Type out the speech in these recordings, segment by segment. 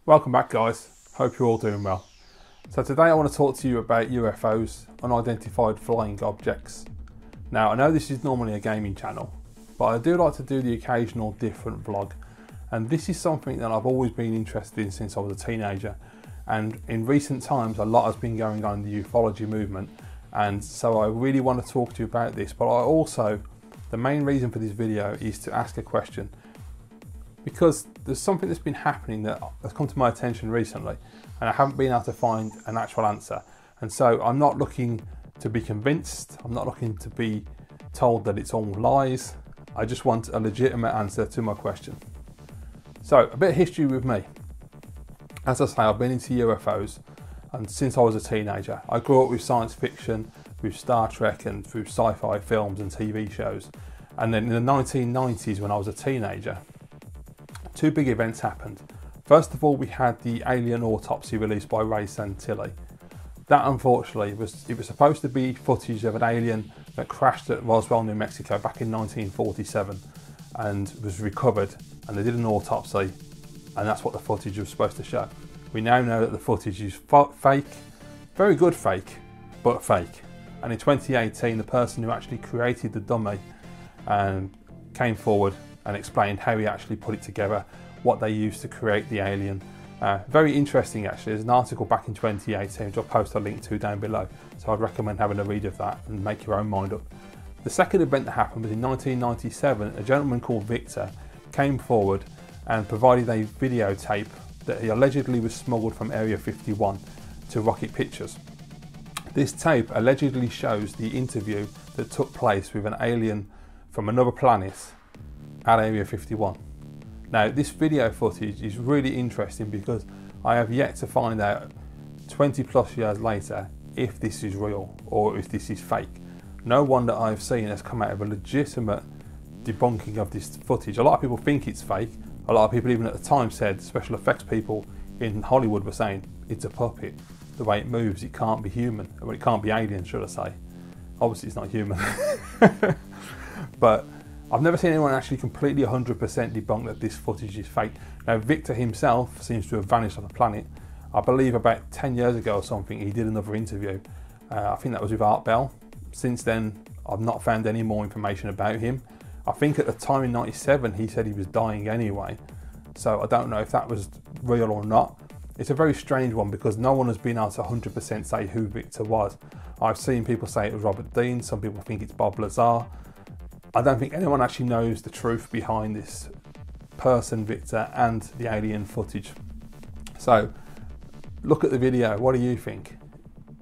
Welcome back, guys. Hope you're all doing well. So today I want to talk to you about UFOs, unidentified flying objects. Now I know this is normally a gaming channel, but I do like to do the occasional different vlog, and this is something that I've always been interested in since I was a teenager, and in recent times a lot has been going on in the ufology movement, and so I really want to talk to you about this. But the main reason for this video is to ask a question, because there's something that's been happening that has come to my attention recently and I haven't been able to find an actual answer. And so I'm not looking to be convinced, I'm not looking to be told that it's all lies. I just want a legitimate answer to my question. So a bit of history with me. As I say, I've been into UFOs and since I was a teenager. I grew up with science fiction, with Star Trek and through sci-fi films and TV shows. And then in the 1990s, when I was a teenager, two big events happened. First of all, we had the alien autopsy released by Ray Santilli. That unfortunately was supposed to be footage of an alien that crashed at Roswell, New Mexico back in 1947 and was recovered, and they did an autopsy, and that's what the footage was supposed to show. We now know that the footage is fake, very good fake, but fake. And in 2018, the person who actually created the dummy came forward and explained how he actually put it together, what they used to create the alien. Very interesting actually. There's an article back in 2018 which I'll post a link to down below, so I'd recommend having a read of that and make your own mind up. The second event that happened was in 1997. A gentleman called Victor came forward and provided a videotape that he allegedly was smuggled from Area 51 to Rocket Pictures. This tape allegedly shows the interview that took place with an alien from another planet at Area 51. Now this video footage is really interesting because I have yet to find out 20 plus years later if this is real or if this is fake. No one that I've seen has come out of a legitimate debunking of this footage. A lot of people think it's fake. A lot of people even at the time said, special effects people in Hollywood were saying, it's a puppet. The way it moves, it can't be human. Well, it can't be alien, should I say. Obviously it's not human. But I've never seen anyone actually completely 100% debunk that this footage is fake. Now Victor himself seems to have vanished off the planet. I believe about 10 years ago or something he did another interview. I think that was with Art Bell. Since then I've not found any more information about him. I think at the time in 97 he said he was dying anyway. So I don't know if that was real or not. It's a very strange one because no one has been able to 100% say who Victor was. I've seen people say it was Robert Dean, some people think it's Bob Lazar. I don't think anyone actually knows the truth behind this person, Victor, and the alien footage. So look at the video, what do you think?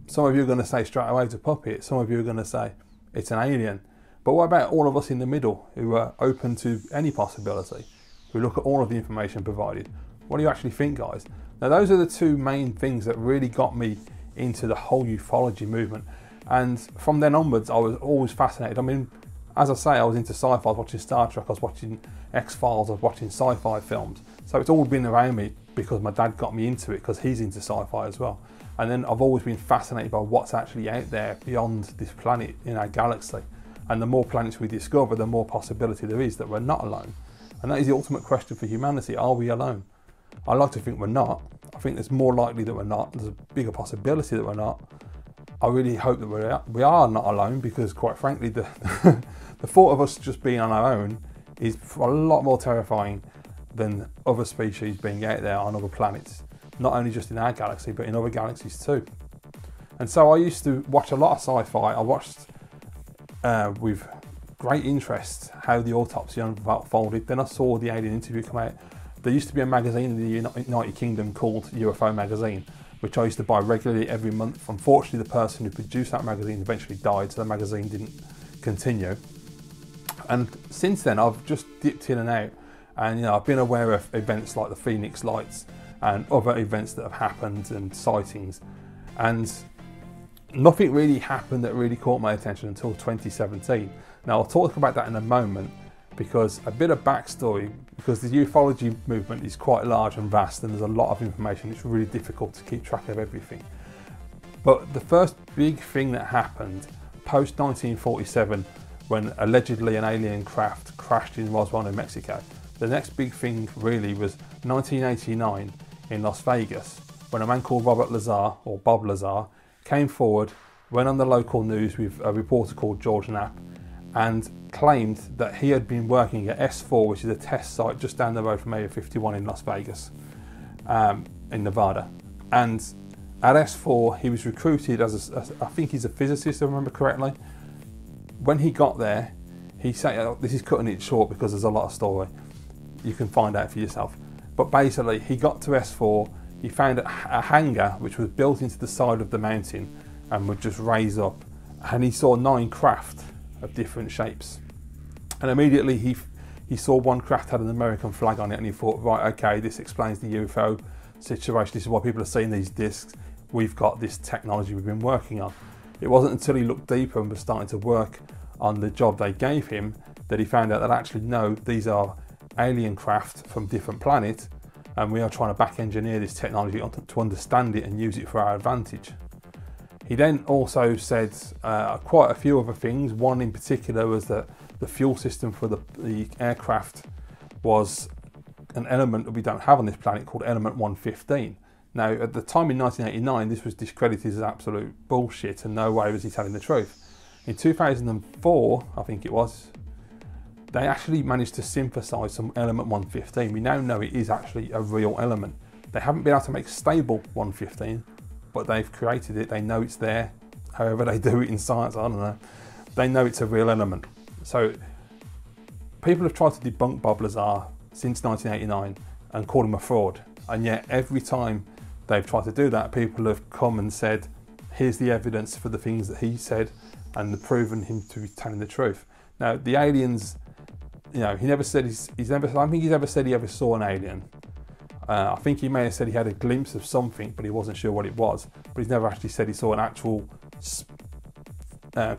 Some of you are going to say straight away it's a puppet, some of you are going to say it's an alien. But what about all of us in the middle who are open to any possibility, who look at all of the information provided? What do you actually think, guys? Now those are the two main things that really got me into the whole ufology movement, and from then onwards I was always fascinated. I mean, as I say, I was into sci-fi, I was watching Star Trek, I was watching X-Files, I was watching sci-fi films. So it's all been around me because my dad got me into it because he's into sci-fi as well. And then I've always been fascinated by what's actually out there beyond this planet in our galaxy. And the more planets we discover, the more possibility there is that we're not alone. And that is the ultimate question for humanity. Are we alone? I like to think we're not. I think it's more likely that we're not. There's a bigger possibility that we're not. I really hope that we are not alone, because quite frankly the thought of us just being on our own is a lot more terrifying than other species being out there on other planets, not only just in our galaxy but in other galaxies too. And so I used to watch a lot of sci-fi. I watched with great interest how the autopsy unfolded. Then I saw the alien interview come out. There used to be a magazine in the United Kingdom called UFO Magazine, which I used to buy regularly every month. Unfortunately, the person who produced that magazine eventually died, so the magazine didn't continue. And since then, I've just dipped in and out, and I've been aware of events like the Phoenix Lights and other events that have happened and sightings. And nothing really happened that really caught my attention until 2017. Now, I'll talk about that in a moment, because a bit of backstory, because the ufology movement is quite large and vast and there's a lot of information. It's really difficult to keep track of everything. But the first big thing that happened post 1947, when allegedly an alien craft crashed in Roswell, New Mexico, the next big thing really was 1989 in Las Vegas when a man called Robert Lazar, or Bob Lazar, came forward, went on the local news with a reporter called George Knapp, and claimed that he had been working at S4, which is a test site just down the road from Area 51 in Las Vegas, in Nevada. And at S4, he was recruited as I think he's a physicist, if I remember correctly. When he got there, he said, this is cutting it short because there's a lot of story, you can find out for yourself. But basically, he got to S4, he found a hangar which was built into the side of the mountain and would just raise up, and he saw 9 craft of different shapes. And immediately he saw one craft had an American flag on it, and he thought, right, okay, this explains the UFO situation, this is why people are seeing these discs, we've got this technology we've been working on. It wasn't until he looked deeper and was starting to work on the job they gave him that he found out that actually no, these are alien craft from different planets, and we are trying to back engineer this technology to understand it and use it for our advantage. He then also said quite a few other things. One in particular was that the fuel system for the aircraft was an element that we don't have on this planet called element 115. Now, at the time in 1989, this was discredited as absolute bullshit and no way was he telling the truth. In 2004, I think it was, they actually managed to synthesize some element 115. We now know it is actually a real element. They haven't been able to make stable 115, but they've created it. They know it's there. However they do it in science, I don't know. They know it's a real element. So people have tried to debunk Bob Lazar since 1989 and called him a fraud. And yet every time they've tried to do that, people have come and said, here's the evidence for the things that he said, and proven him to be telling the truth. Now, the aliens, you know, he never said I don't think he's ever said he ever saw an alien. I think he may have said he had a glimpse of something, but he wasn't sure what it was. But he's never actually said he saw an actual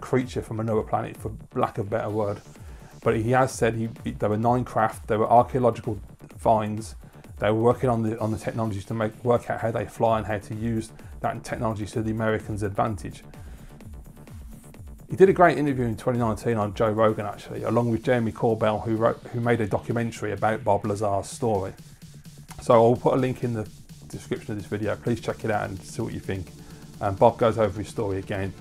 creature from another planet, for lack of a better word. But he has said there were 9 craft, there were archaeological finds, they were working on the technologies to work out how they fly and how to use that technology to the Americans' advantage. He did a great interview in 2019 on Joe Rogan, actually, along with Jeremy Corbell, who made a documentary about Bob Lazar's story. So I'll put a link in the description of this video. Please check it out and see what you think. And Bob goes over his story again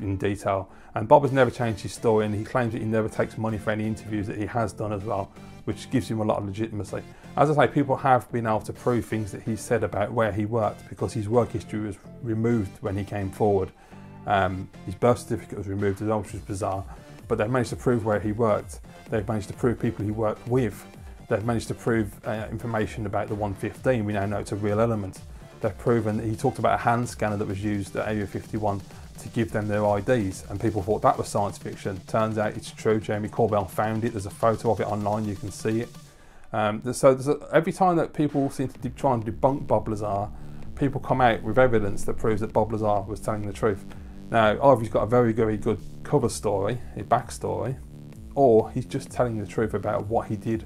in detail. And Bob has never changed his story, and he claims that he never takes money for any interviews that he has done as well, which gives him a lot of legitimacy. As I say, people have been able to prove things that he said about where he worked, because his work history was removed when he came forward. His birth certificate was removed as well, which was bizarre, but they've managed to prove where he worked. They've managed to prove people he worked with. They've managed to prove information about the 115. We now know it's a real element. They've proven that he talked about a hand scanner that was used at Area 51 to give them their IDs, and people thought that was science fiction. Turns out it's true. Jeremy Corbell found it. There's a photo of it online. You can see it. Every time that people seem to try and debunk Bob Lazar, people come out with evidence that proves that Bob Lazar was telling the truth. Now, either he's got a very, very good cover story, a backstory, or he's just telling the truth about what he did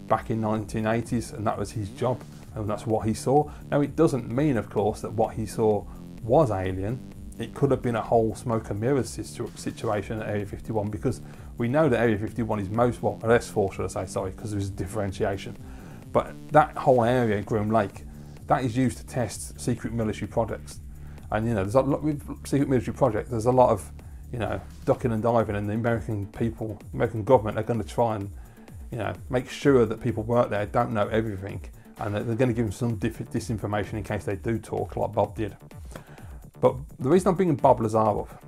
back in 1980s, and that was his job, and that's what he saw. Now, it doesn't mean, of course, that what he saw was alien. It could have been a whole smoke and mirrors situation at Area 51, because we know that Area 51 is S4, should I say, sorry, because there's a differentiation. But that whole area, Groom Lake, that is used to test secret military projects. And, you know, there's a lot with secret military projects, there's a lot of, you know, ducking and diving, and the American government are going to try and, you know, make sure that people work there don't know everything, and they're going to give them some disinformation in case they do talk, like Bob did. But the reason I'm bringing Bob Lazar up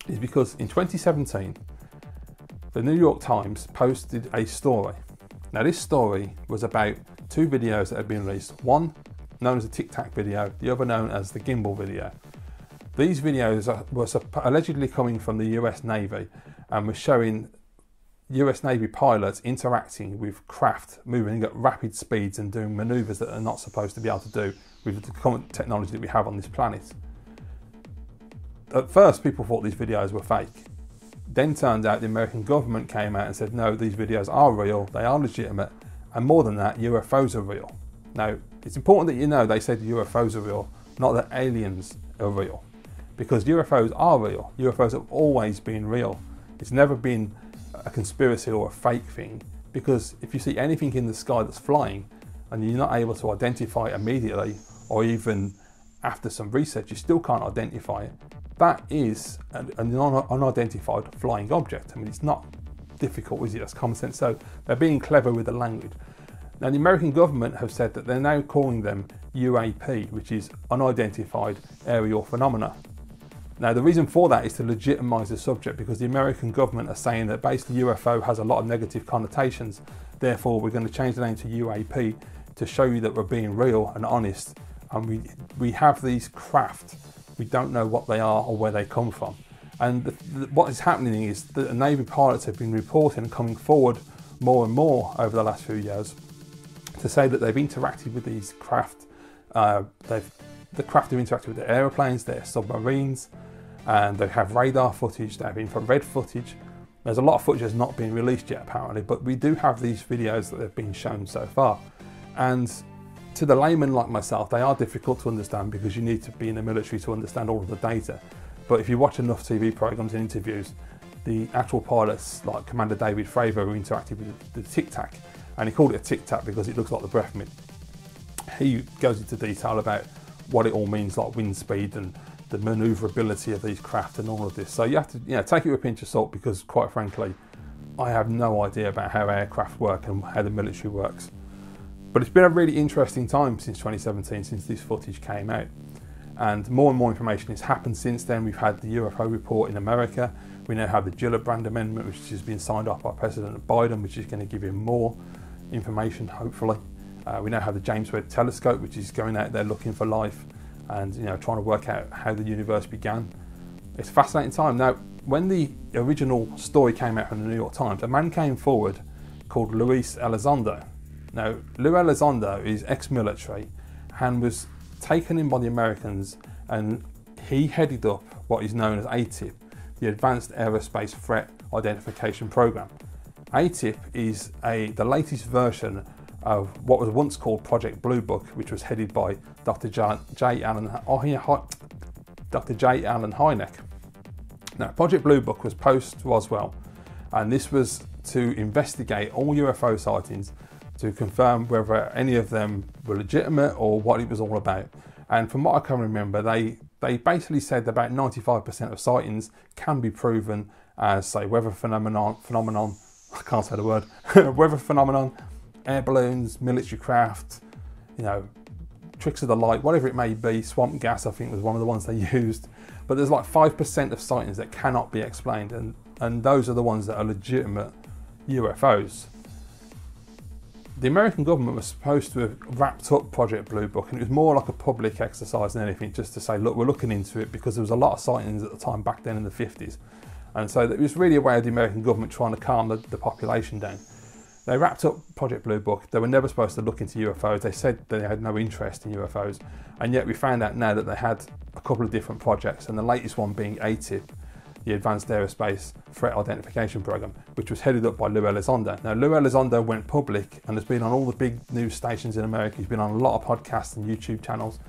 is because in 2017, the New York Times posted a story. Now, this story was about 2 videos that had been released. One known as the Tic Tac video, the other known as the Gimbal video. These videos were allegedly coming from the US Navy and were showing US Navy pilots interacting with craft, moving at rapid speeds and doing manoeuvres that are not supposed to be able to do with the current technology that we have on this planet. At first, people thought these videos were fake. Then turned out the American government came out and said, no, these videos are real, they are legitimate, and more than that, UFOs are real. Now, it's important that you know they said UFOs are real, not that aliens are real. Because UFOs are real. UFOs have always been real. It's never been a conspiracy or a fake thing. Because if you see anything in the sky that's flying, and you're not able to identify it immediately, or even after some research you still can't identify it, that is an unidentified flying object. I mean, it's not difficult, is it? That's common sense. So they're being clever with the language. Now, the American government have said that they're now calling them UAP, which is unidentified aerial phenomena. Now, the reason for that is to legitimise the subject, because the American government are saying that basically UFO has a lot of negative connotations. Therefore, we're going to change the name to UAP to show you that we're being real and honest. And we have these craft. We don't know what they are or where they come from. And what is happening is that the Navy pilots have been reporting and coming forward more and more over the last few years to say that they've interacted with these craft. The craft have interacted with their aeroplanes, their submarines, and they have radar footage, they have infrared footage. There's a lot of footage that's not been released yet apparently, but we do have these videos that have been shown so far. And to the layman like myself, they are difficult to understand because you need to be in the military to understand all of the data. But if you watch enough TV programs and interviews, the actual pilots like Commander David Fravor, who interacted with the Tic Tac, and he called it a Tic Tac because it looks like the breath mint. He goes into detail about what it all means, like wind speed and the manoeuvrability of these craft and all of this. So you have to take it with a pinch of salt, because quite frankly, I have no idea about how aircraft work and how the military works. But it's been a really interesting time since 2017, since this footage came out. And more information has happened since then. We've had the UFO report in America. We now have the Gillibrand Amendment, which has been signed off by President Biden, which is going to give him more information, hopefully. We now have the James Webb Telescope, which is going out there looking for life and trying to work out how the universe began. It's a fascinating time. Now, when the original story came out from the New York Times, a man came forward called Luis Elizondo. Now, Luis Elizondo is ex-military and was taken in by the Americans, and he headed up what is known as AATIP, the Advanced Aerospace Threat Identification Program. AATIP is the latest version of what was once called Project Blue Book, which was headed by Dr. J. Allen Hynek. Now, Project Blue Book was post-Roswell, and this was to investigate all UFO sightings to confirm whether any of them were legitimate or what it was all about. And from what I can remember, they basically said about 95% of sightings can be proven as, say, weather phenomenon, I can't say the word, weather phenomenon, air balloons, military craft, tricks of the light, whatever it may be. Swamp gas, I think, was one of the ones they used. But there's like 5% of sightings that cannot be explained, and those are the ones that are legitimate UFOs. The American government was supposed to have wrapped up Project Blue Book, and it was more like a public exercise than anything, just to say, look, we're looking into it, because there was a lot of sightings at the time back then in the 50s. And so it was really a way of the American government trying to calm the population down. They wrapped up Project Blue Book. They were never supposed to look into UFOs. They said they had no interest in UFOs. And yet we found out now that they had a couple of different projects, and the latest one being AATIP, the Advanced Aerospace Threat Identification Program, which was headed up by Luis Elizondo. Now, Luis Elizondo went public and has been on all the big news stations in America. He's been on a lot of podcasts and YouTube channels,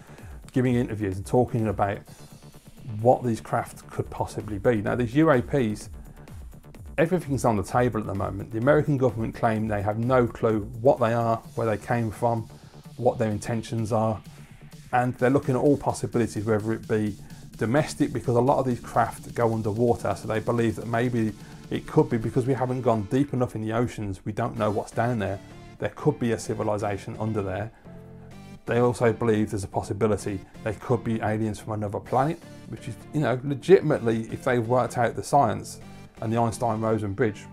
giving interviews and talking about what these craft could possibly be. Now, these UAPs, everything's on the table at the moment. The American government claim they have no clue what they are, where they came from, what their intentions are, and they're looking at all possibilities, whether it be domestic, because a lot of these craft go underwater, so they believe that maybe it could be because we haven't gone deep enough in the oceans, we don't know what's down there. There could be a civilization under there. They also believe there's a possibility they could be aliens from another planet, which is, legitimately, if they've worked out the science and the Einstein-Rosen bridge,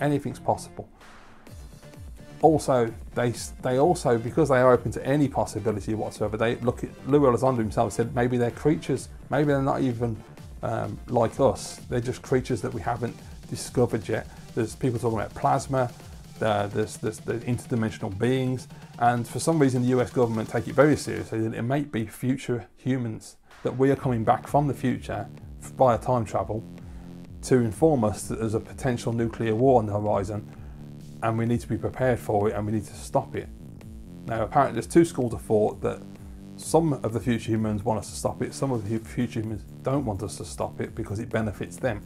anything's possible. Also, they also, because they are open to any possibility whatsoever, they look at, Luis Elizondo himself said, maybe they're creatures, maybe they're not even like us, they're just creatures that we haven't discovered yet. There's people talking about plasma, there's interdimensional beings, and for some reason the US government take it very seriously that it might be future humans, that we are coming back from the future via time travel to inform us that there's a potential nuclear war on the horizon, and we need to be prepared for it and we need to stop it. Now, apparently there's two schools of thought, that some of the future humans want us to stop it, some of the future humans don't want us to stop it because it benefits them.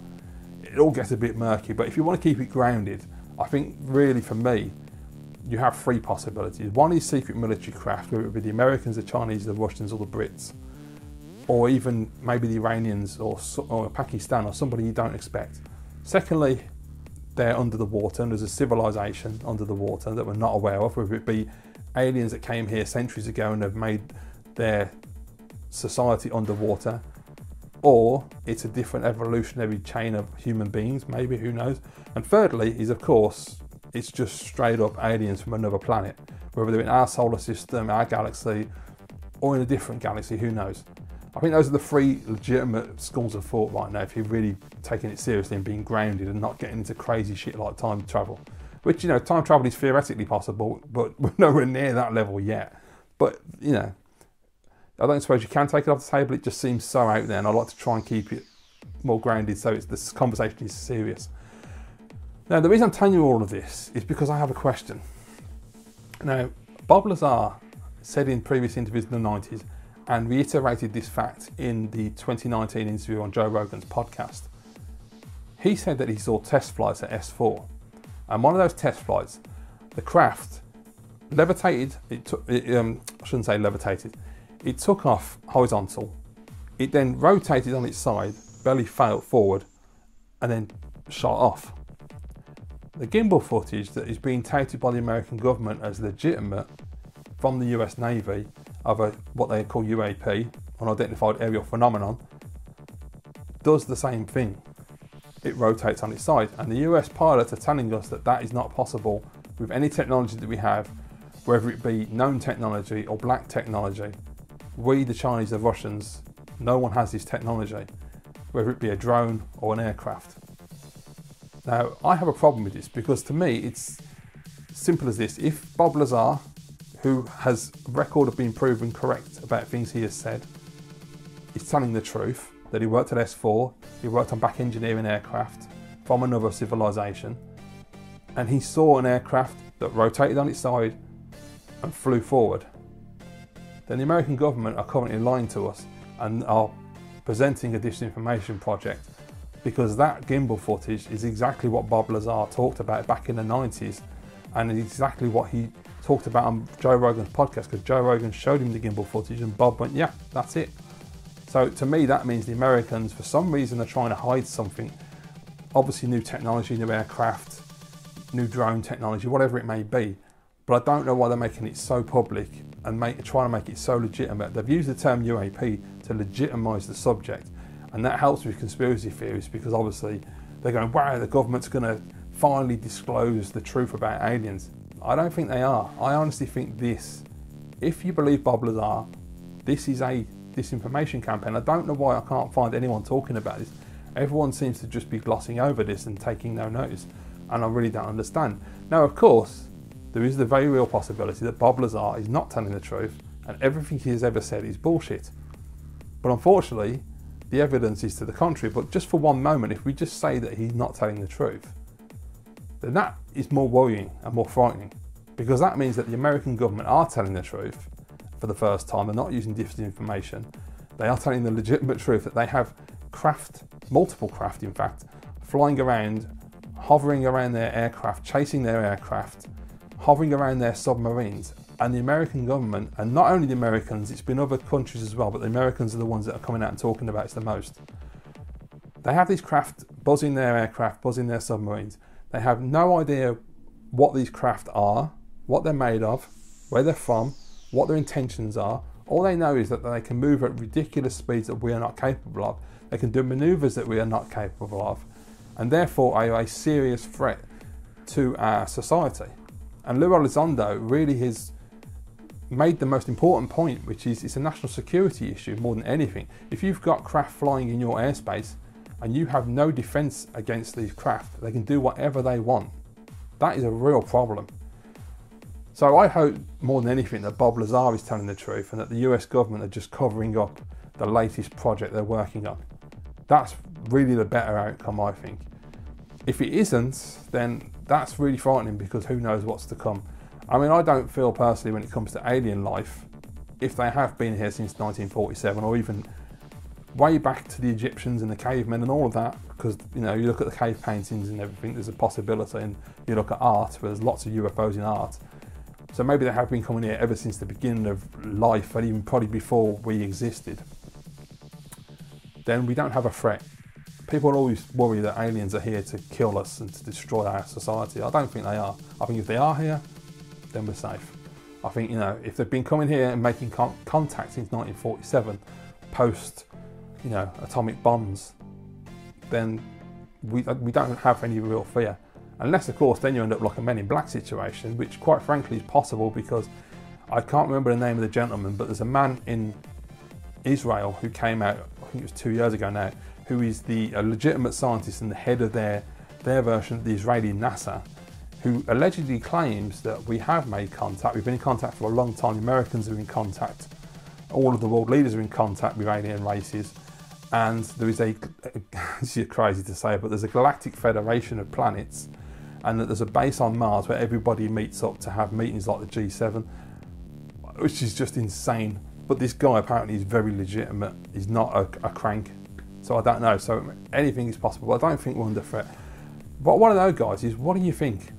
It all gets a bit murky, but if you want to keep it grounded, I think really for me, you have three possibilities. One is secret military craft, whether it be the Americans, the Chinese, the Russians, or the Brits, or even maybe the Iranians or Pakistan or somebody you don't expect. Secondly, they're under the water and there's a civilization under the water that we're not aware of, whether it be aliens that came here centuries ago and have made their society underwater, or it's a different evolutionary chain of human beings, maybe, who knows. And thirdly is, of course, it's just straight up aliens from another planet, whether they're in our solar system, our galaxy, or in a different galaxy, who knows. I think those are the three legitimate schools of thought right now if you're really taking it seriously and being grounded and not getting into crazy shit like time travel. Which, you know, time travel is theoretically possible, but we're nowhere near that level yet. But, you know, I don't suppose you can take it off the table. It just seems so out there, and I like to try and keep it more grounded so this conversation is serious. Now, the reason I'm telling you all of this is because I have a question. Now, Bob Lazar said in previous interviews in the 90s, and reiterated this fact in the 2019 interview on Joe Rogan's podcast. He said that he saw test flights at S4, and one of those test flights, the craft levitated. I shouldn't say levitated. It took off horizontal. It then rotated on its side, belly forward, and then shot off. The gimbal footage that is being touted by the American government as legitimate from the US Navy of what they call UAP, unidentified aerial phenomenon, does the same thing. It rotates on its side, and the US pilots are telling us that that is not possible with any technology that we have, whether it be known technology or black technology. We, the Chinese, the Russians, no one has this technology, whether it be a drone or an aircraft. Now, I have a problem with this because to me it's simple as this. If Bob Lazar, who has a record of being proven correct about things he has said, is telling the truth, that he worked at S4, he worked on back engineering aircraft from another civilization, and he saw an aircraft that rotated on its side and flew forward, then the American government are currently lying to us and are presenting a disinformation project, because that gimbal footage is exactly what Bob Lazar talked about back in the 90s, and exactly what he talked about on Joe Rogan's podcast, because Joe Rogan showed him the gimbal footage and Bob went, yeah, that's it. So to me, that means the Americans, for some reason, are trying to hide something. Obviously new technology, new aircraft, new drone technology, whatever it may be. But I don't know why they're making it so public and trying to make it so legitimate. They've used the term UAP to legitimise the subject. And that helps with conspiracy theories, because obviously they're going, wow, the government's going to finally disclose the truth about aliens. I don't think they are. I honestly think this, if you believe Bob Lazar, this is a disinformation campaign. I don't know why I can't find anyone talking about this. Everyone seems to just be glossing over this and taking no notice, and I really don't understand. Now, of course, there is the very real possibility that Bob Lazar is not telling the truth and everything he has ever said is bullshit. But unfortunately, the evidence is to the contrary. But just for one moment, if we just say that he's not telling the truth, then that is more worrying and more frightening, because that means that the American government are telling the truth for the first time. They're not using disinformation. They are telling the legitimate truth that they have craft, multiple craft in fact, flying around, hovering around their aircraft, chasing their aircraft, hovering around their submarines. And the American government, and not only the Americans, it's been other countries as well, but the Americans are the ones that are coming out and talking about it the most. They have these craft buzzing their aircraft, buzzing their submarines. They have no idea what these craft are, what they're made of, where they're from, what their intentions are. All they know is that they can move at ridiculous speeds that we are not capable of. They can do manoeuvres that we are not capable of, and therefore are a serious threat to our society. And Lou Elizondo really has made the most important point, which is it's a national security issue more than anything. If you've got craft flying in your airspace and you have no defence against these craft, they can do whatever they want. That is a real problem. So I hope more than anything that Bob Lazar is telling the truth and that the US government are just covering up the latest project they're working on. That's really the better outcome, I think. If it isn't, then that's really frightening, because who knows what's to come. I mean, I don't feel personally, when it comes to alien life, if they have been here since 1947 or even way back to the Egyptians and the cavemen and all of that, because, you know, you look at the cave paintings and everything, there's a possibility, and you look at art, where there's lots of UFOs in art, So maybe they have been coming here ever since the beginning of life, and even probably before we existed. Then we don't have a threat. People always worry that aliens are here to kill us and to destroy our society. I don't think they are. I think if they are here, then we're safe. I think, you know, if they've been coming here and making contact since 1947, post, you know, atomic bombs, then we don't have any real fear. Unless, of course, then you end up like a Men in Black situation, which quite frankly is possible, because I can't remember the name of the gentleman, but there's a man in Israel who came out, I think it was 2 years ago now, who is a legitimate scientist and the head of their version of the Israeli NASA, who allegedly claims that we have made contact. We've been in contact for a long time. The Americans are in contact. All of the world leaders are in contact with alien races. And there is this is crazy to say, but there's a Galactic Federation of planets, and that there's a base on Mars where everybody meets up to have meetings like the G7, which is just insane. But this guy apparently is very legitimate. He's not a crank. So I don't know. So anything is possible. I don't think we're under threat. What I want to know, guys, is what do you think?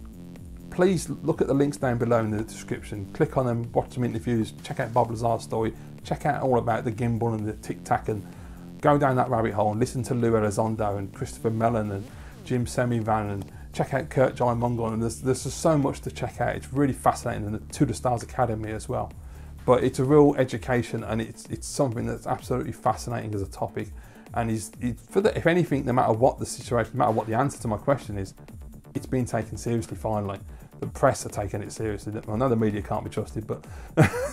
Please look at the links down below in the description. Click on them, watch some interviews, check out Bob Lazar's story, check out all about the gimbal and the Tic Tac, and go down that rabbit hole and listen to Lou Elizondo and Christopher Mellon and Jim Semivan, and check out Kurt Jaimungal. And there's just so much to check out. It's really fascinating, and the To the Stars Academy as well. But it's a real education, and it's something that's absolutely fascinating as a topic. And if anything, no matter what the situation, no matter what the answer to my question is, it's being taken seriously finally. The press are taking it seriously. I know the media can't be trusted, but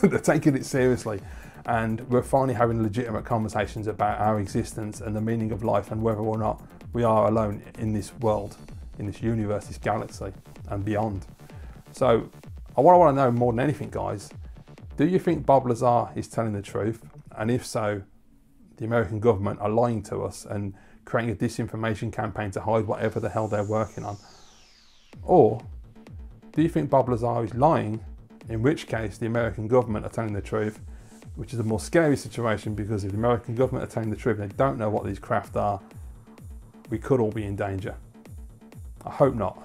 they're taking it seriously. And we're finally having legitimate conversations about our existence and the meaning of life, and whether or not we are alone in this world, in this universe, this galaxy, and beyond. So what I want to know more than anything, guys, do you think Bob Lazar is telling the truth? And if so, the American government are lying to us and creating a disinformation campaign to hide whatever the hell they're working on? Or do you think Bob Lazar is lying, in which case the American government are telling the truth, which is a more scary situation, because if the American government are telling the truth and they don't know what these craft are, we could all be in danger. I hope not.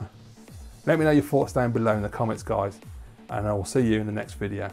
Let me know your thoughts down below in the comments, guys, and I will see you in the next video.